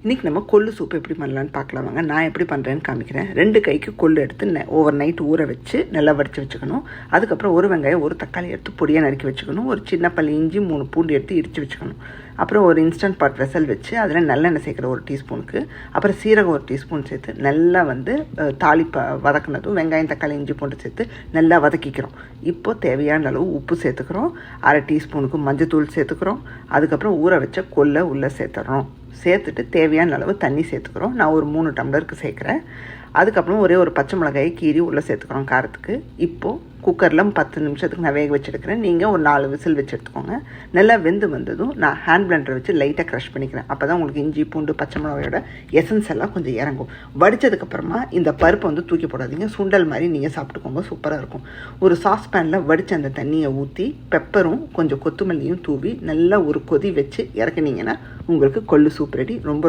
இன்றைக்கி நம்ம கொள்ளு சூப் எப்படி பண்ணலான்னு பார்க்கலாம் வாங்க. நான் எப்படி பண்ணுறேன்னு காமிக்கிறேன். 2 கைக்கு கொள்ளு எடுத்து ஓவர் நைட் ஊற வச்சு நல்லா வடித்து வச்சுக்கணும். அதுக்கப்புறம் ஒரு வெங்காயம் ஒரு தக்காளி எடுத்து பொடியாக நறுக்கி வச்சுக்கணும். ஒரு சின்ன பல்லு இஞ்சி 3 பூண்டு எடுத்து இடித்து வச்சுக்கணும். அப்புறம் ஒரு இன்ஸ்டன்ட் பாட் வெசல் வச்சு அதில் நல்லெண்ணெய் சேர்க்குற 1 டீஸ்பூனுக்கு, அப்புறம் சீரகம் 1 டீஸ்பூன் சேர்த்து நல்லா தாளிப்பை வதக்குனதும் வெங்காயம் தக்காளி இஞ்சி பூண்டு சேர்த்து நல்லா வதக்கிக்கிறோம். இப்போது தேவையான அளவு உப்பு சேர்த்துக்கிறோம். 1/2 டீஸ்பூனுக்கு மஞ்சத்தூள் சேர்த்துக்கிறோம். அதுக்கப்புறம் ஊற வச்ச கொள்ளை உள்ளே சேர்த்துறோம். சேர்த்துட்டு தேவையான அளவு தண்ணி சேர்த்துக்கிறோம். நான் ஒரு 3 டம்ளருக்கு சேர்க்குறேன். அதுக்கப்புறம் ஒரு பச்சை மிளகாயை கீரி உள்ளே சேர்த்துக்கிறோம் காரத்துக்கு. இப்போது குக்கரில் 10 நிமிஷத்துக்கு நான் வேக வச்சுருக்கிறேன். நீங்கள் ஒரு 4 விசில் வச்சு எடுத்துக்கோங்க. நல்லா வெந்து வந்ததும் நான் ஹேண்ட் பிளெண்டரை வச்சு லைட்டாக க்ரஷ் பண்ணிக்கிறேன். அப்போ தான் உங்களுக்கு இஞ்சி பூண்டு பச்சை மிளகாயோட எசன்ஸ் எல்லாம் கொஞ்சம் இறங்கும். வடித்ததுக்கப்புறமா இந்த பருப்பை தூக்கி போடாதீங்க. சுண்டல் மாதிரி நீங்கள் சாப்பிட்டுக்கோங்க, சூப்பராக இருக்கும். ஒரு சாஸ்பேனில் வடித்த அந்த தண்ணியை ஊற்றி பெப்பரும் கொஞ்சம் கொத்தமல்லியும் தூவி நல்லா ஒரு கொதி வச்சு இறக்குனீங்கன்னா உங்களுக்கு கொள்ளு சூப் ரெடி. ரொம்ப